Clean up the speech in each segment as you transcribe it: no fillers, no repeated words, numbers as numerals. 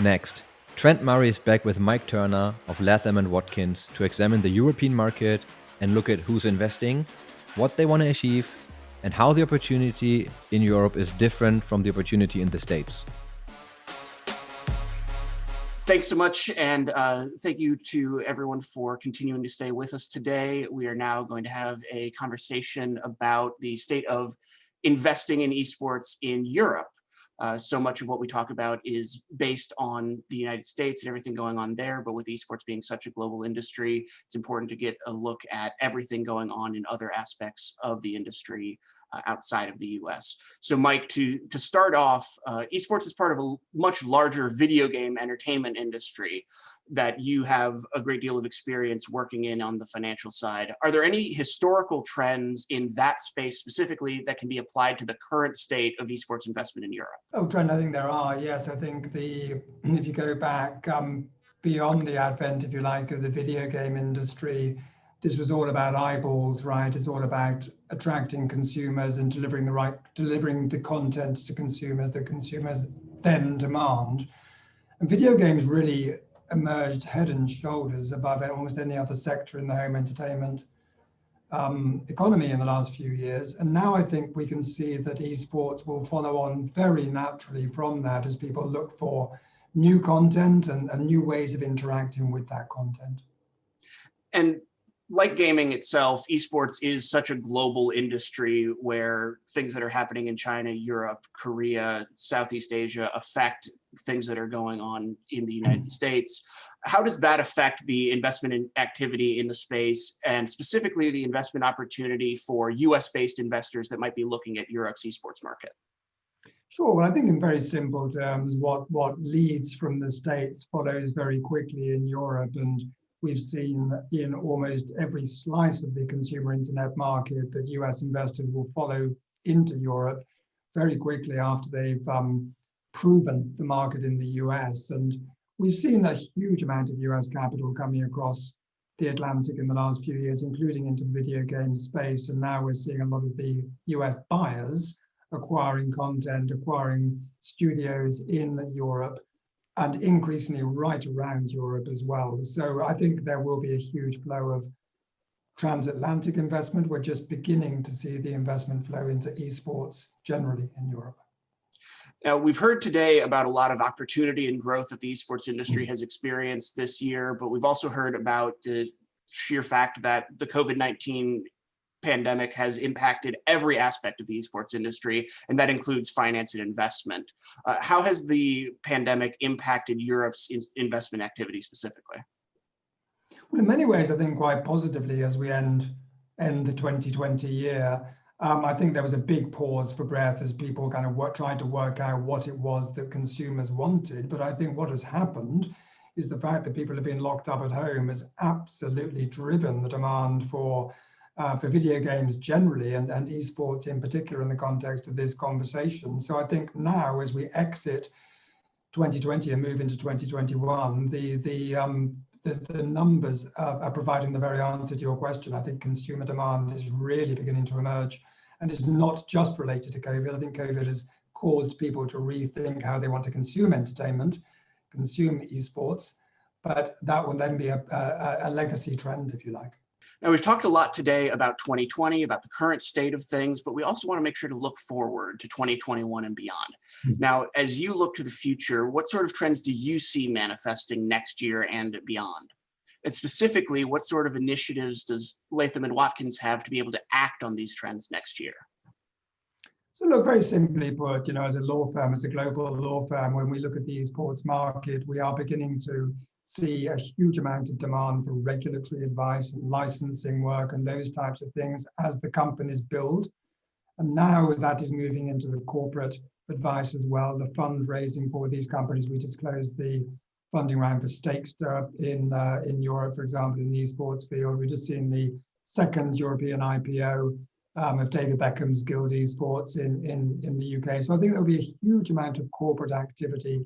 Next, Trent Murray is back with Mike Turner of Latham and Watkins to examine the European market and look at who's investing, what they want to achieve, and how the opportunity in Europe is different from the opportunity in the States. Thanks so much, and thank you to everyone for continuing to stay with us today. We are now going to have a conversation about the state of investing in esports in Europe. So much of what we talk about is based on the United States and everything going on there, but with esports being such a global industry, it's important to get a look at everything going on in other aspects of the industry outside of the US. So Mike, to start off, esports is part of a much larger video game entertainment industry that you have a great deal of experience working in on the financial side. Are there any historical trends in that space specifically that can be applied to the current state of esports investment in Europe? Oh, Trent, I think there are. Yes, I think if you go back beyond the advent, if you like, of the video game industry, this was all about eyeballs, right? It's all about attracting consumers and delivering the content to consumers that consumers then demand. And video games really emerged head and shoulders above almost any other sector in the home entertainment economy in the last few years. And now I think we can see that esports will follow on very naturally from that as people look for new content and new ways of interacting with that content. And like gaming itself, esports is such a global industry where things that are happening in China, Europe, Korea, Southeast Asia affect things that are going on in the United States. How does that affect the investment activity in the space, and specifically the investment opportunity for US-based investors that might be looking at Europe's esports market? Sure. Well, I think in very simple terms, what leads from the States follows very quickly in Europe. And we've seen in almost every slice of the consumer internet market that US investors will follow into Europe very quickly after they've proven the market in the US. And we've seen a huge amount of US capital coming across the Atlantic in the last few years, including into the video game space. And now we're seeing a lot of the US buyers acquiring content, acquiring studios in Europe, and increasingly right around Europe as well. So I think there will be a huge flow of transatlantic investment. We're just beginning to see the investment flow into esports generally in Europe. Now, we've heard today about a lot of opportunity and growth that the esports industry has experienced this year, but we've also heard about the sheer fact that the COVID-19 pandemic has impacted every aspect of the esports industry, and that includes finance and investment. How has the pandemic impacted Europe's investment activity specifically? Well, in many ways, I think quite positively as we end the 2020 year. I think there was a big pause for breath as people kind of tried to work out what it was that consumers wanted. But I think what has happened is the fact that people have been locked up at home has absolutely driven the demand for video games generally and esports in particular in the context of this conversation. So I think now as we exit 2020 and move into 2021, the numbers are providing the very answer to your question. I think consumer demand is really beginning to emerge, and it's not just related to COVID. I think COVID has caused people to rethink how they want to consume entertainment, consume esports, but that will then be a legacy trend, if you like. Now, we've talked a lot today about 2020, about the current state of things, but we also want to make sure to look forward to 2021 and beyond. Now, as you look to the future, what sort of trends do you see manifesting next year and beyond? And specifically, what sort of initiatives does Latham and Watkins have to be able to act on these trends next year? So look, very simply put, as a law firm, as a global law firm, when we look at the esports market, we are beginning to see a huge amount of demand for regulatory advice and licensing work and those types of things as the companies build. And now that is moving into the corporate advice as well, the fundraising for these companies. We disclosed the funding round for Stakester in Europe, for example, in the esports field. We've just seen the second European IPO of David Beckham's Guild Esports in the UK. So I think there'll be a huge amount of corporate activity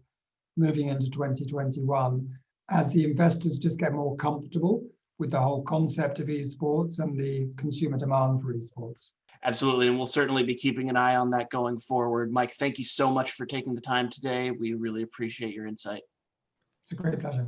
moving into 2021 as the investors just get more comfortable with the whole concept of esports and the consumer demand for esports. Absolutely, and we'll certainly be keeping an eye on that going forward. Mike, thank you so much for taking the time today. We really appreciate your insight. It's a great pleasure.